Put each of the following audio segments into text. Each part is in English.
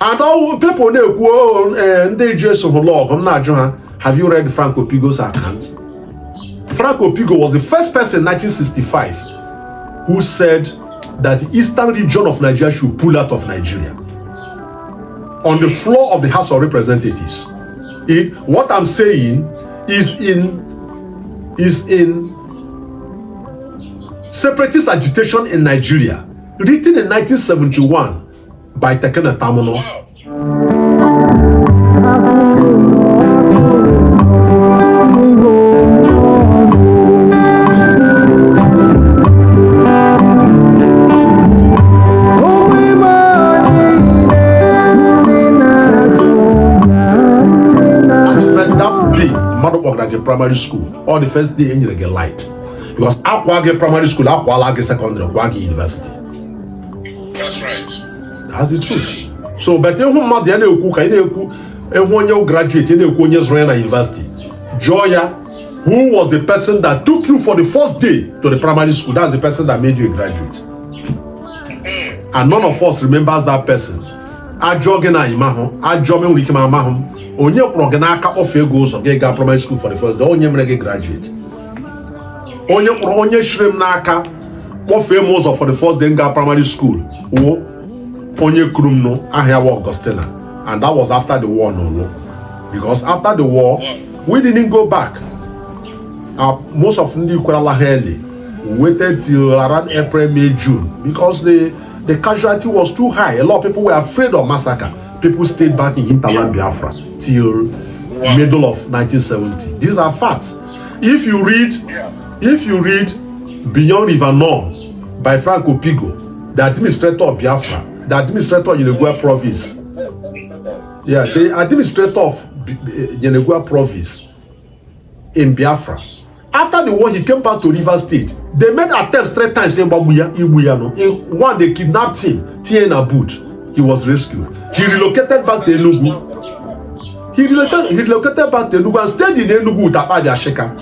And all people know they just log. I'm not sure. Have you read Frank Opigo's account? Frank Opigo was the first person in 1965 who said that the eastern region of Nigeria should pull out of Nigeria on the floor of the House of Representatives. What I'm saying is in separatist agitation in Nigeria, written in 1971 by Tekena Tamuno. Primary school, or the first day in the light, because Akwage primary school, Akwage secondary, Akwage university. That's right. That's the truth. So, but you graduate in university. Joya, who was the person that took you for the first day to the primary school, that's the person that made you a graduate. And none of us remembers that person. Ajogena imaho, ajome ulikima mahom. Onye progenaka of goes of Gega primary school for the first day, onye mrege graduate. Onye shrim naka more famous for the first day in primary school. Onye krumno ahia Augustina. And that was after the war, no. Because after the war, we didn't go back. Most of the Kuala Heli waited till around April, May, June because the casualty was too high. A lot of people were afraid of massacre. People stayed back in hinterland Biafra till middle of 1970. These are facts. If you read Beyond River Norm by Frank Opigo, the administrator of Biafra, the administrator of Yenegua province, the administrator of Yenegua province in Biafra. After the war, he came back to River State. They made attempts 3 times in Ibuyano. In one, they kidnapped him, Tiena Boot. He was rescued. He relocated back to Enugu. He relocated back to Enugu and stayed in Enugu with Abadi Asheka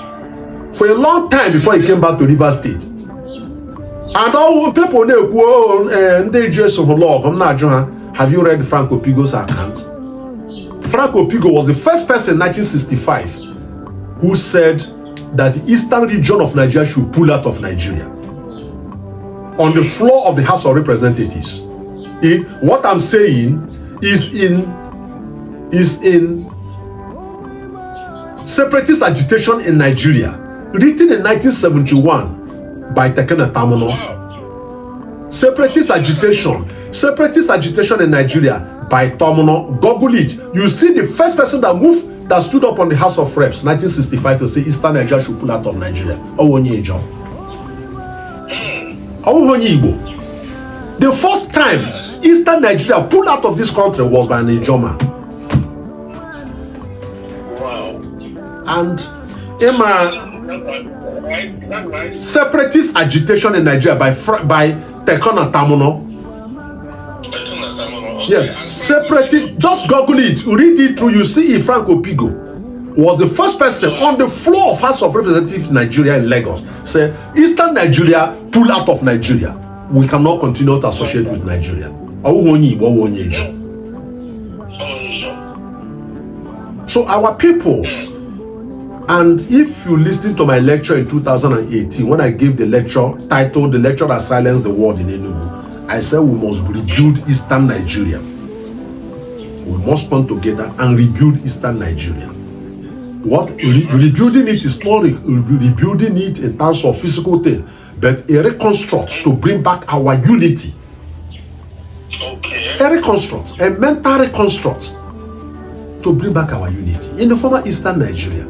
for a long time before he came back to River State. And all people know they just log. I'm not sure. Have you read Frank Opigo's account? Frank Opigo was the first person in 1965 who said that the eastern region of Nigeria should pull out of Nigeria on the floor of the House of Representatives. What I'm saying is in separatist agitation in Nigeria, written in 1971 by Tekena Tamuno. Separatist agitation in Nigeria by Tamuno. Google it. You see the first person that stood up on the House of Reps 1965 to say Eastern Nigeria should pull out of Nigeria. Ijaw. The first time Eastern Nigeria pulled out of this country was by an Ijaw man. Wow. And separatist agitation in Nigeria by Tekena Tamuno. Yes, separatist. Just Google it, read it through. You see, Frank Opigo was the first person on the floor of House of Representatives in Nigeria in Lagos. Say, Eastern Nigeria pull out of Nigeria. We cannot continue to associate with Nigeria. So our people, and if you listen to my lecture in 2018, when I gave the lecture titled "The Lecture That Silenced the World in Enugu," I said we must rebuild Eastern Nigeria. We must come together and rebuild Eastern Nigeria. What rebuilding it is not rebuilding it in terms of physical thing, but a reconstruct to bring back our unity. Okay. A reconstruct, a mental reconstruct to bring back our unity in the former Eastern Nigeria.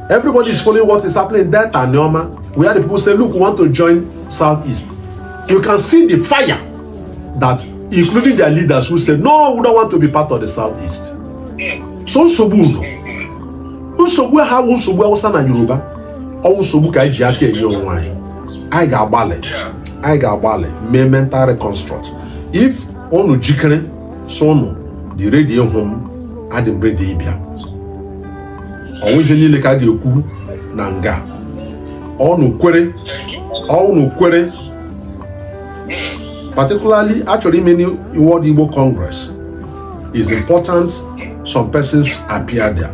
Everybody is following what is happening in Delta and Neoma, where the people say, look, we want to join Southeast. You can see the fire that, including their leaders who say, no, we don't want to be part of the Southeast. So, Unsobu ha unsobu Hausa na Yoruba. Or unsobu ka iji aka enye onwe anyị. I ga-agbalị mee mental reconstruct. If onu jikere so unu the radio home adịm ready ịbịa. Ọnwụ ihe niile ka a ga-ekwu na nga. Ọnụ kwere particularly actually many World Igbo Congress It's important some persons appear there.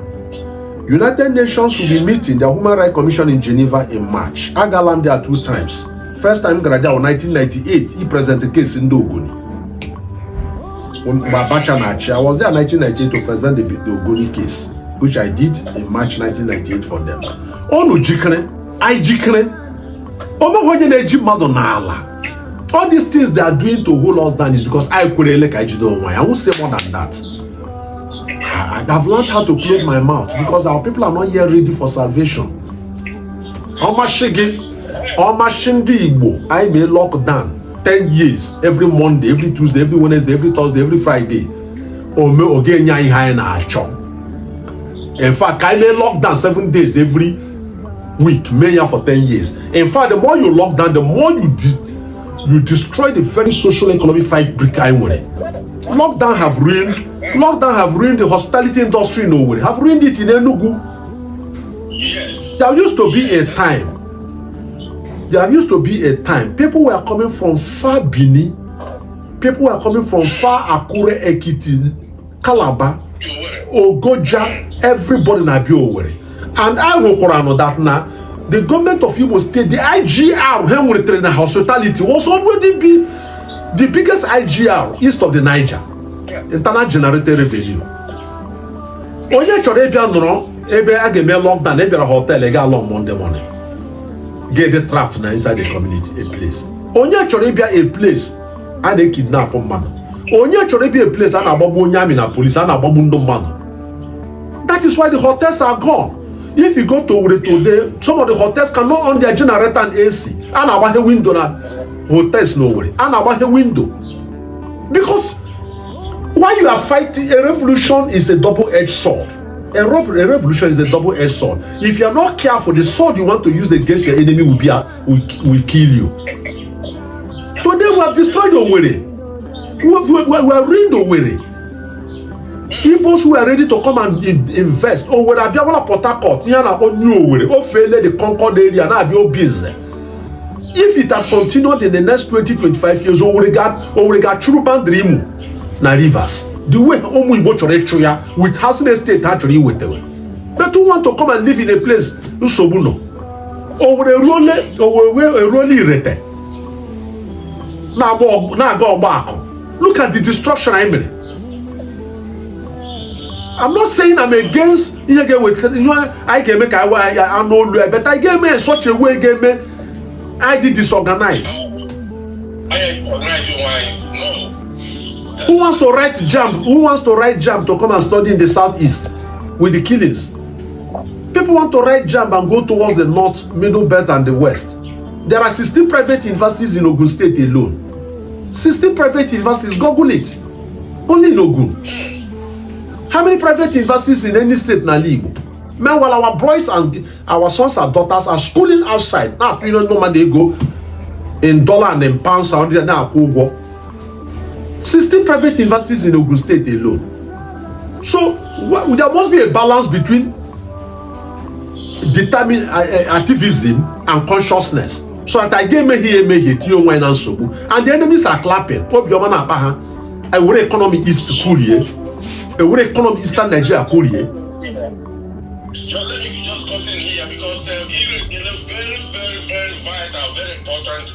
United Nations will be meeting the Human Rights Commission in Geneva in March. I got there 2 times. First time in 1998, he presented a case in Dogoni. I was there in 1998 to present the Ogoni case, which I did in March 1998 for them. All these things they are doing to hold us down is because I won't say more than that. I've learned how to close my mouth because our people are not yet ready for salvation. I may lock down 10 years every Monday, every Tuesday, every Wednesday, every Thursday, every Friday. In fact, I may lock down 7 days every week, for 10 years. In fact, the more you lock down, the more you destroy the very social economic fight brick I'm with. Lockdown have ruined the hospitality industry in Owerri, have ruined it in Enugu. Yes. There used to be a time people were coming from far Bini, people were coming from far Akure, Ekiti, Calabar, Ogoja, everybody na be Owerri. And I will know that now the government of Imo State, the IGR, hospitality was already be the biggest IGR east of the Niger, internal generated revenue. Onye chọrọ ịbịa nọrọ ebe a ga-eme lockdown, ebe hotel ega along Monday morning. Get the trapped na inside the community a place. Onye chọrọ ịbịa a place a na-kidnap mmadụ. Onye chọrọ ịbịa a place a na-agbagbu onye amị na police, a na-agbagbu ndị mmadụ. That is why the hotels are gone. If you go to Owerri today, some of the hotels cannot on their generator and AC. And about the window na hotels no Owerri. And about the window. Because while you are fighting, a revolution is a double-edged sword. A revolution is a double-edged sword. If you are not careful, the sword you want to use against your enemy will kill you. Today we have destroyed Owerri. We have ruined Owerri. Igbos who are ready to come and invest. Owerri Abiawala Port Harcourt, Yana New Owerri, Ofele the Concord area, na Abio busy. If it had continued in the next 20-25 years, Owerri got true bandrimu na rivers. The way Omu Igbo chore choya with housing estate actually with them. But who want to come and live in a place Usobuno? Owerri rete. Na go back. Look at the destruction I made. I'm not saying I'm against I can make I know, but I gave me in such a way I did disorganize. No. Who wants to write jam? Who wants to write jam to come and study in the southeast with the killings? People want to write jam and go towards the north, middle belt and the west. There are 16 private universities in Ogun State alone. 16 private universities, Google it. Only in Ogun. How many private universities in any state na Igbo? Meanwhile, our boys and our sons and daughters are schooling outside. Now, you know, normally they go in dollar and in pounds. Now, 16 private universities in Ogun State alone. So, there must be a balance between determined activism and consciousness. So that I get me here, and the enemies are clapping. I will economy east Korea. A way economy Eastern Nigeria Korea. Let me just cut in here because it is very vital, very important